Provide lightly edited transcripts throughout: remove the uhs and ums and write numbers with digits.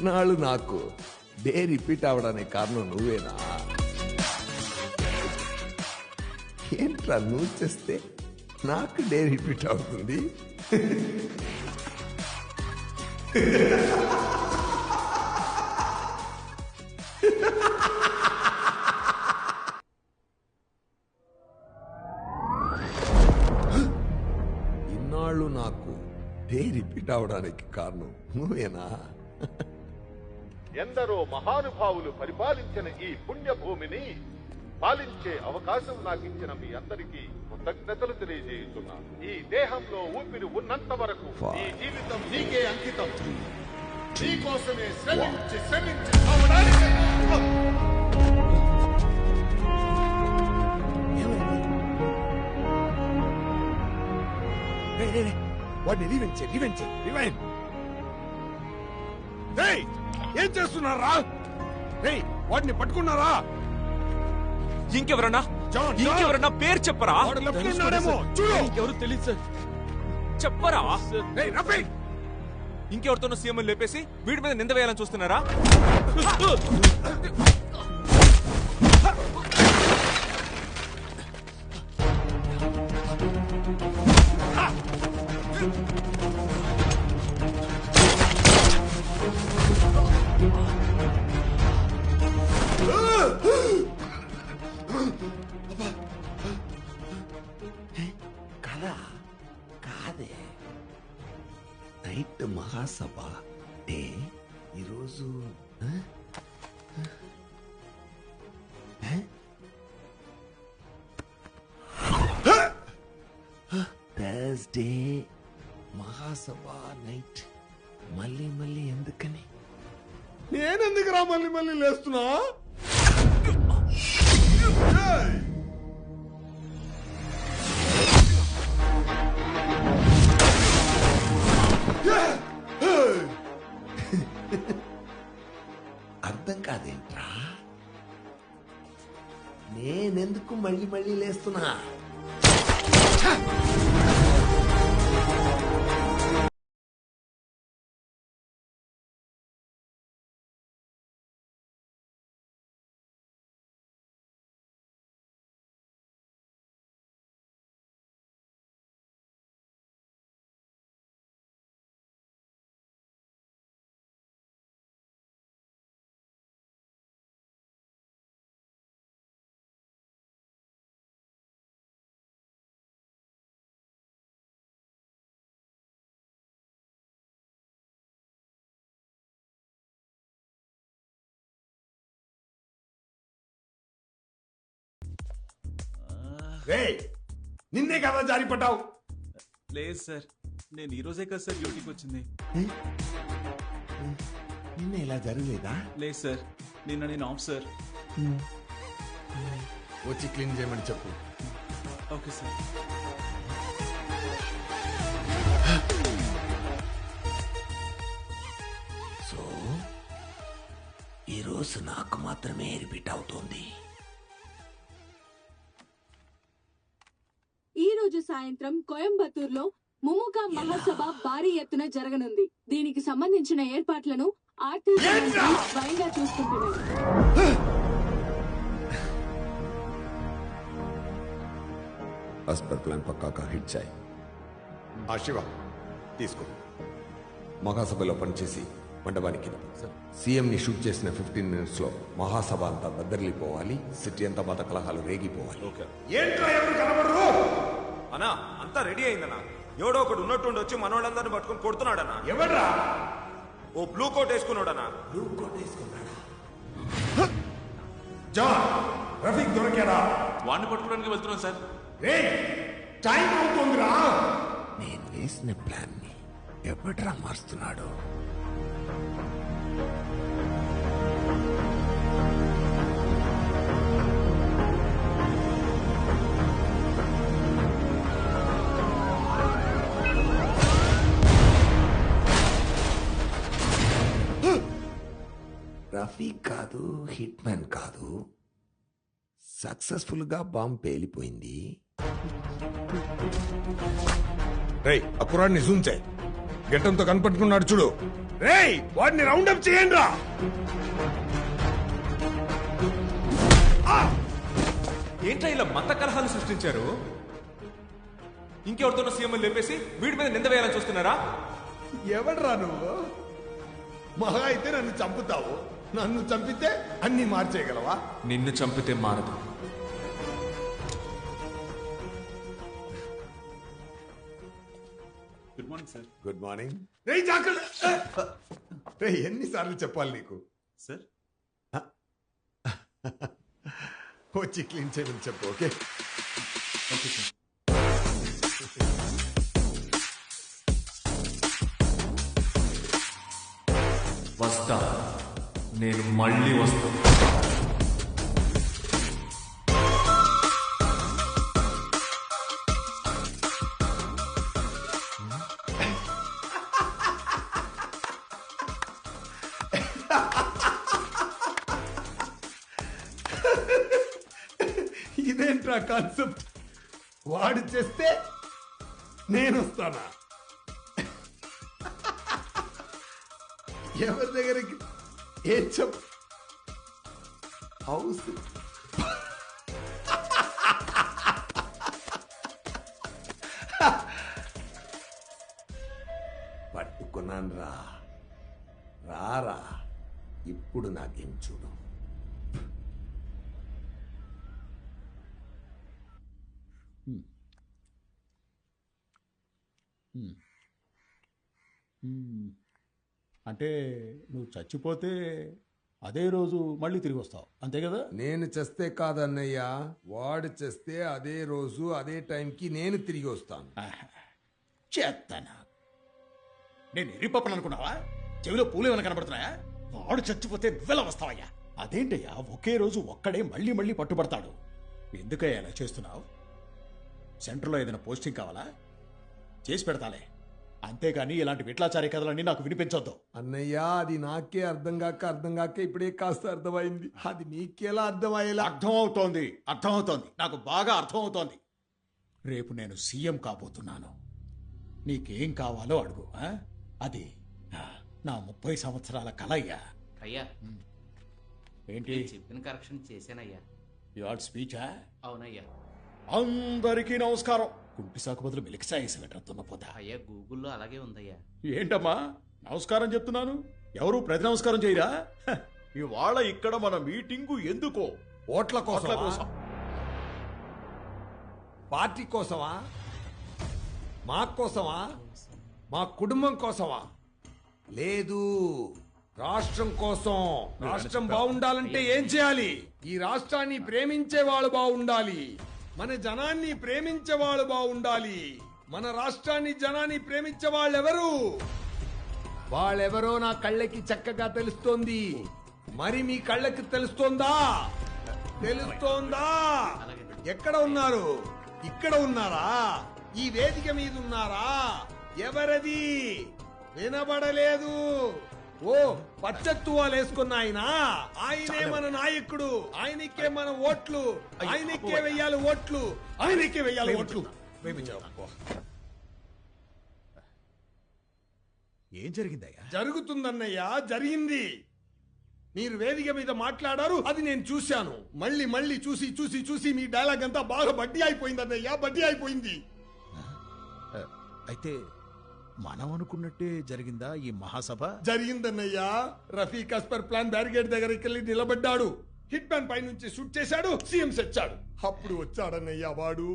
ఇన్నాళ్ళు నాకు day repeat అవడానికి కారణం నువ్వేనా? ఏంట్రా నువ్వు చేస్తే నాకు డే రిపీట్ అవుతుంది? ఇన్నాళ్ళు నాకు డే రిపీట్ అవడానికి కారణం నువ్వేనా? ఎందరో మహానుభావులు పరిపాలించిన ఈ పుణ్యభూమిని పాలించే అవకాశం నాకు ఇచ్చిన మీ అందరికీ కృతజ్ఞతలు తెలియజేస్తున్నాను. ఈ దేహంలో ఊపిరి ఉన్నంత వరకు ఈ జీవితం నీకే అంకితం. నీకోసమే శ్రమించి శ్రమించి చావడానికి. వాడిని రివెంజ్. ఏం చేస్తున్నారా? వాడిని పట్టుకున్నారా? ఇంకెవరన్నా పేరు చెప్పరా? ఎవరు తెలియదు సార్. చెప్పరా? ఇంకెవరితోనో సీఎం లేపేసి వీడి మీద నింద వేయాలని చూస్తున్నారా? కాదే, నైట్ మహాసభ డే ఈరోజు థర్స్డే మహాసభ నైట్. మళ్ళీ ఎందుకని? నేనెందుకురా మళ్ళీ లేస్తున్నా? అర్థం కాదేంట్రా? నేనెందుకు మళ్ళీ లేస్తున్నా? నిన్నే కదా జారి పడ్డావు. లేదు సార్, నేను ఈ రోజే కదా సార్ డ్యూటీకి వచ్చింది. నిన్న ఇలా జరగలేదా? లేదు సార్, నిన్న నేను ఆఫ్ సార్. వచ్చి క్లీన్ చేయమని చెప్పు. Okay sir. సో ఈరోజు నాకు మాత్రమే రిపీట్ అవుతోంది. ఈ రోజు సాయంత్రం కోయంబత్తూరులో ముముగా మహాసభ భారీ ఎత్తున జరగనుంది. దీనికి సంబంధించిన ఏర్పాట్లను ఆర్టీసీ స్వయంగా చూసుకుంటున్నారు. ప్లాన్ పక్కాగా హిట్ చేయి. శివ తీసుకో. మహాసభలో పనిచేసి మండపానికి సీఎం ని షూట్ చేసిన 15 minutes లో మహాసభ అంతా బద్దరిల్లిపోవాలి. సిటీ అంతా మత కలహాలు రేగిపోవాలి. అన్నా అంతా రెడీ అయిందన్నా. ఎవడో ఒకడు ఉన్నట్టుండి వచ్చి మనోళ్ళందరినీ పట్టుకుని కొడుతున్నాడన్నా. ఎవడ్రా? ఓ బ్లూ కోట్ వేసుకున్నాడన్నా. బ్లూ కోట్ వేసుకున్నాడా? జాన్, రఫీక్ దొరికాడా? వాడిని పట్టుకోవడానికి వెళ్తున్నాను సార్. టైం అవుతుందిరా. నేను వేసిన ప్లాన్ ని ఎవడ్రా మారుస్తున్నాడు? రఫీక్ కాదు, హిట్ మ్యాన్ కాదు, సక్సెస్ఫుల్ గా బాంబు పేలిపోయింది. ఆ కుర్రాడిని జూమ్ చేయి. గెట్టంతో కనపట్టుకున్నాడు చూడు. రేయ్, వాడిని రౌండప్ చేయండి రా. ఏంట్రా ఇలా మత కలహాలు సృష్టించారు? ఇంకెవరితోనో సీఎం లేపేసి వీడి మీద నింద వేయాలని చూస్తున్నారా? ఎవడ్రా నువ్వు? మహా అయితే నన్ను చంపుతావు. నన్ను చంపితే అన్ని మార్చేయగలవా? నిన్ను చంపితే మారదు. Good morning sir. Good morning. రేయ్ జాగ్రత్త. రేయ్, ఎన్నిసార్లు చెప్పాలి నీకు? సార్ వచ్చి క్లీన్ చేయమని చెప్పు. Okay okay sir. వస్తా, నేను మళ్ళీ వస్తా. ఇదేంట్రా కాన్సెప్ట్? వాడు చేస్తే నేను వస్తానా? ఎవరి దగ్గరికి ఏం చెప్పు? హౌస్ పట్టుకున్నాను రా. రారా, ఇప్పుడు నాకేం చూడు. అంటే నువ్వు చచ్చిపోతే అదే రోజు మళ్ళీ తిరిగి వస్తావు, అంతే కదా? నేను చేస్తే కాదన్నయ్యా, వాడు చేస్తే అదే రోజు అదే టైంకి నేను తిరిగి వస్తాను. చేస్తానా? నేను ఎరిపప్పను అనుకున్నావా? చెవిలో పూలు ఏమైనా కనబడుతున్నాయా? వాడు చచ్చిపోతే నువ్వెలా వస్తావయ్యా? అదేంటయ్యా, ఒకే రోజు ఒక్కడే మళ్ళీ మళ్ళీ పట్టుబడతాడు. ఎందుకయ్యా ఇలా చేస్తున్నావు? సెంటర్లో ఏదైనా పోస్టింగ్ కావాలా? చేసి పెడతాలే. అంతేగాని ఇలాంటి విట్లాచారీ కథలన్నీ నాకు వినిపించొద్దు. అన్నయ్య, అది నాకే అర్థం కాక ఇప్పుడే కాస్త అర్థమైంది. అది నీకెలా అర్థమయ్యేలా? అర్థమవుతోంది, నాకు బాగా అర్థమవుతోంది. రేపు నేను సీఎం కాబోతున్నాను. నీకేం కావాలో అడుగు. అది నా 30 సంవత్సరాల కల అయ్యా. అయ్యా, ఏంటి చెప్పిన కరెక్షన్ చేశానయ్యా. ఇవాళ స్పీచా? అవునయ్యా. అందరికీ నమస్కారం. కుంటి సాకు బదులు మిలికిసా వేసి పోతా. అయ్యా, గూగుల్లో అలాగే ఉందయ్యా. ఏంటమ్మా నమస్కారం చెప్తున్నాను, ఎవరు ప్రతి నమస్కారం చేయరా? ఇవాళ ఇక్కడ మన మీటింగు ఎందుకో? ఓట్ల కోసం. పార్టీ కోసమా? మా కోసమా? మా కుటుంబం కోసమా? లేదు, రాష్ట్రం కోసం. రాష్ట్రం బాగుండాలంటే ఏం చేయాలి? ఈ రాష్ట్రాన్ని ప్రేమించే వాళ్ళు బాగుండాలి. మన జనాన్ని ప్రేమించే వాళ్ళు బాగుండాలి. మన రాష్ట్రాన్ని జనాన్ని ప్రేమించే వాళ్ళెవరు? వాళ్ళెవరో నా కళ్ళకి చక్కగా తెలుస్తోంది. మరి మీ కళ్ళకి తెలుస్తోందా? తెలుస్తోందా? ఎక్కడ ఉన్నారు? ఇక్కడ ఉన్నారా? ఈ వేదిక మీద ఉన్నారా? ఎవరది? వినబడలేదు. ఓ, పచ్చత్తువాలు వేసుకున్న ఆయనే మన నాయకుడు. ఆయనకే మన ఓట్లు. ఆయనకే వెయ్యాలి ఓట్లు. ఆయనకే వెయ్యాలి ఓట్లు. ఏం జరిగిందయ్యా? జరుగుతుందన్నయ్యా, జరిగింది. మీరు వేదిక మీద మాట్లాడారు, అది నేను చూశాను. మళ్ళీ మళ్ళీ చూసి చూసి చూసి మీ డైలాగ్ అంతా బాగా బడ్డీ అయిపోయింది అన్నయ్యా, బడ్డీ అయిపోయింది. అయితే మనం అనుకున్నట్టే జరిగిందా ఈ మహాసభ? జరిగిందన్నయ్యా. రఫీక్ అస్పర్ ప్లాన్ బ్యారిగేడ్ దగ్గరికి వెళ్ళి నిలబడ్డాడు. హిట్ మ్యాన్ పై నుంచి షూట్ చేశాడు. సీఎం చచ్చాడు. అప్పుడు వచ్చాడన్నయ్యా వాడు.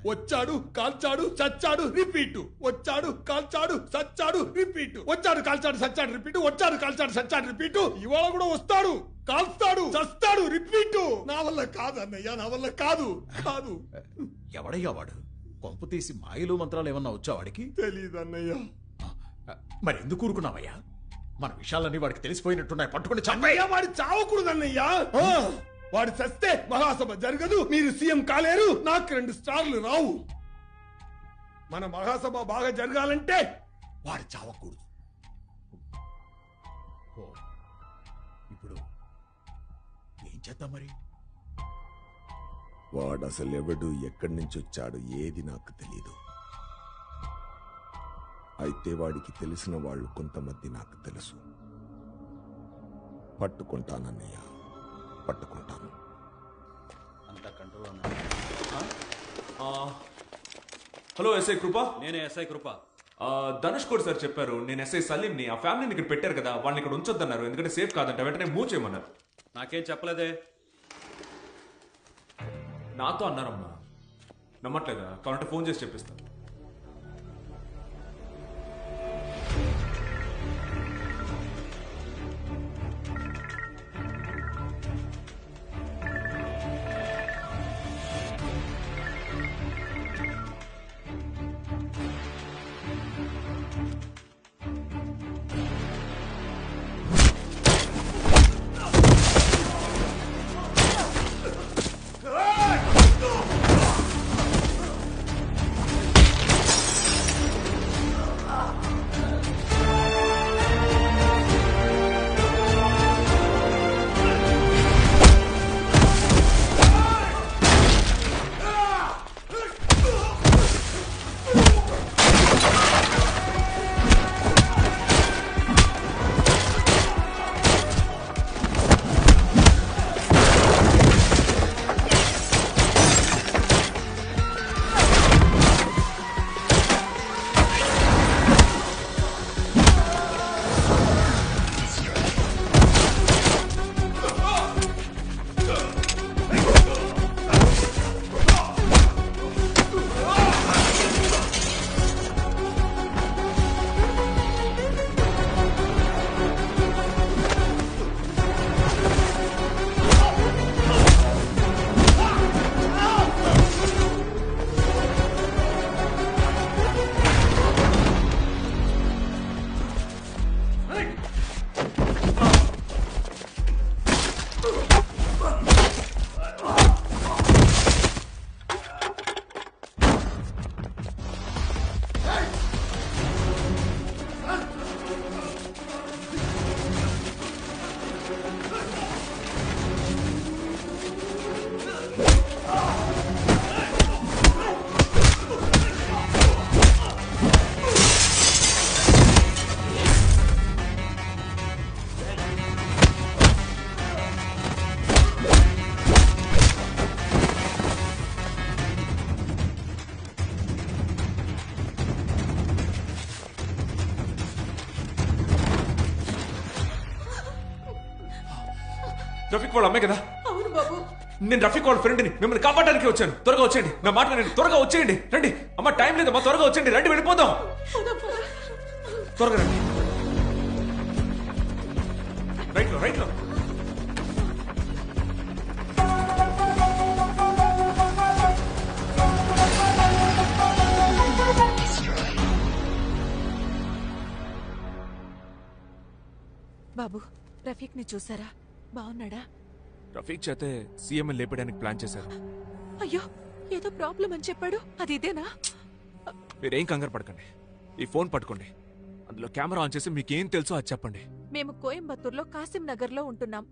వచ్చాడు, కాల్చాడు, చచ్చాడు, రిపీట్. వచ్చాడు, కాల్చాడు, చచ్చాడు, రిపీట్. వచ్చాడు, కాల్చాడు, చచ్చాడు, రిపీట్. వచ్చాడు, కాల్చాడు, చచ్చాడు, రిపీట్. ఇవాళ కూడా వస్తాడు, కాల్స్తాడు, చస్తాడు, రిపీట్. నా వల్ల కాదు అన్నయ్యా, నా వల్ల కాదు. కాదు. ఎవడయ్యా వాడు? కొంపు తీసి మాయలు మంత్రాలు ఏమన్నా వచ్చా వాడికి? తెలీదు అన్నయ్యా. మరి ఎందుకు ఊరుకున్నావయ్యా? మన విషయాలన్నీ వాడికి తెలిసిపోయినట్టున్నాయి, పట్టుకుని అన్నయ్యా, వాడు చావకూడదన్నయ్యా. వాడు చస్తే మహాసభ జరగదు, మీరు సీఎం కాలేరు, నాకు 2 స్టార్లు రావు. మన మహాసభ బాగా జరగాలంటే వాడు చావకూడదు. ఇప్పుడు ఏం చేద్దాం మరి? వాడు అసలు ఎవడు, ఎక్కడి నుంచి వచ్చాడు, ఏది నాకు తెలీదు. అయితే వాడికి తెలిసిన వాళ్ళు కొంతమంది నాకు తెలుసు. పట్టుకుంటానన్నయ్య, పట్టుకుంటాను. అంత కంట్రోల్ హలో ఎస్ఐ కృప. నేనే ఎస్ఐ కృప. ధనుష్ కోడ్ సార్ చెప్పారు నేను ఎస్ఐ సలీంని. ఆ ఫ్యామిలీని ఇక్కడ పెట్టారు కదా, వాళ్ళని ఇక్కడ ఉంచొద్దన్నారు, ఎందుకంటే సేఫ్ కాదంట. వెంటనే మూవ్ చేయమన్నారు. నాకేం చెప్పలేదే. నాతో అన్నారమ్మా. నమ్మట్లేదా? కావాలంటే ఫోన్ చేసి చెప్పిస్తాను. రఫీక్ వాళ్ళ అమ్మే కదా? అవును బాబు. నేను రఫీక్ వాళ్ళ ఫ్రెండ్ని, మిమ్మల్ని కాపాడడానికి వచ్చాను. త్వరగా వచ్చేయండి, నా మాట వినండి. త్వరగా వచ్చేయండి, రండి. అమ్మ టైం లేదమ్మా, త్వరగా వచ్చేయండి, రండి, వెళ్ళిపోదాం. త్వరగా రండి. రైట్ లో, రైట్ లో. బాబు, రఫీక్ ని చూసారా? బాగున్నాడా? రఫీక్ చేతే సీఎం లేపడానికి ప్లాన్ చేశారు. అయ్యో, ఏదో ప్రాబ్లం అని చెప్పాడు. అది ఇదేనా? మీరేం కంగారు పడకండి. ఈ ఫోన్ పట్టుకోండి, అందులో కెమెరా ఆన్ చేసి మీకేం తెలుసో అది చెప్పండి. మేము కోయంబత్తూర్లో కాసిం నగర్ లో ఉంటున్నాం.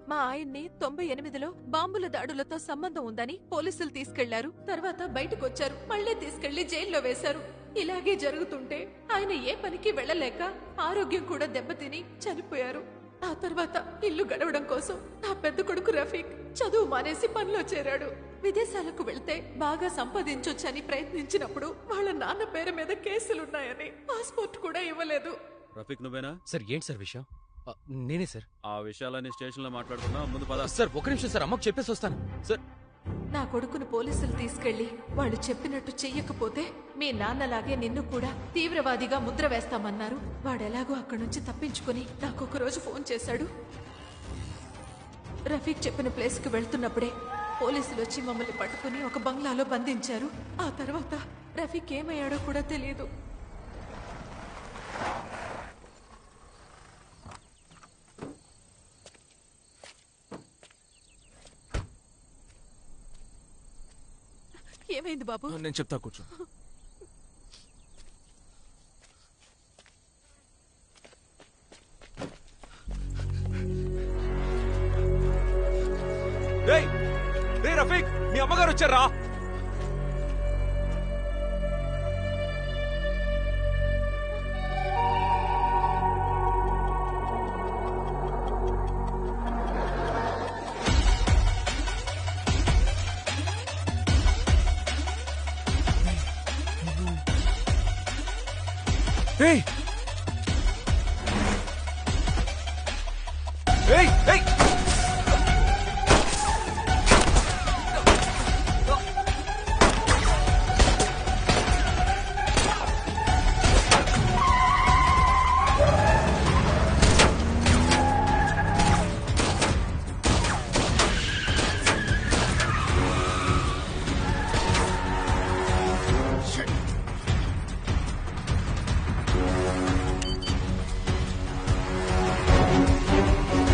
మా ఆయన్ని 98లో బాంబుల దాడులతో సంబంధం ఉందని పోలీసులు తీసుకెళ్లారు. తర్వాత బయటకొచ్చారు, మళ్లీ తీసుకెళ్లి జైల్లో వేశారు. ఇలాగే జరుగుతుంటే ఆయన ఏ పనికి వెళ్లలేక ఆరోగ్యం కూడా దెబ్బతిని చనిపోయారు. ఆ తర్వాత ఇల్లు గడవడం కోసం నా పెద్ద కొడుకు రఫీక్ చదువు మానేసి పనిలో చేరాడు. విదేశాలకు వెళ్తే బాగా సంపాదించొచ్చని ప్రయత్నించినప్పుడు వాళ్ళ నాన్న పేరు మీద కేసులున్నాయని పాస్పోర్ట్ కూడా ఇవ్వలేదు. రఫీక్ నువ్వేనా? సార్ ఏంటి సార్ విషయం? నేనే సార్. ఆ విషయాలన్నీ స్టేషన్ లో మాట్లాడుకున్నా, ముందు పద. సార్ ఒక నిమిషం సార్, అమ్మకు చెప్పేసి వస్తాను సార్. నా కొడుకును పోలీసులు తీసుకెళ్లి వాళ్ళు చెప్పినట్టు చెయ్యకపోతే మీ నాన్నలాగే నిన్ను కూడా తీవ్రవాదిగా ముద్ర వేస్తామన్నారు. వాడెలాగో అక్కడి నుంచి తప్పించుకుని నాకొక రోజు ఫోన్ చేశాడు. రఫీక్ చెప్పిన ప్లేస్ కి వెళ్తున్నప్పుడే పోలీసులు వచ్చి మమ్మల్ని పట్టుకుని ఒక బంగ్లాలో బంధించారు. ఆ తర్వాత రఫీక్ ఏమయ్యాడో కూడా తెలియదు. ఏమైంది బాబు? నేను చెప్తా, కూర్చో. రఫీక్, మీ అమ్మగారు వచ్చారా? ఏయ్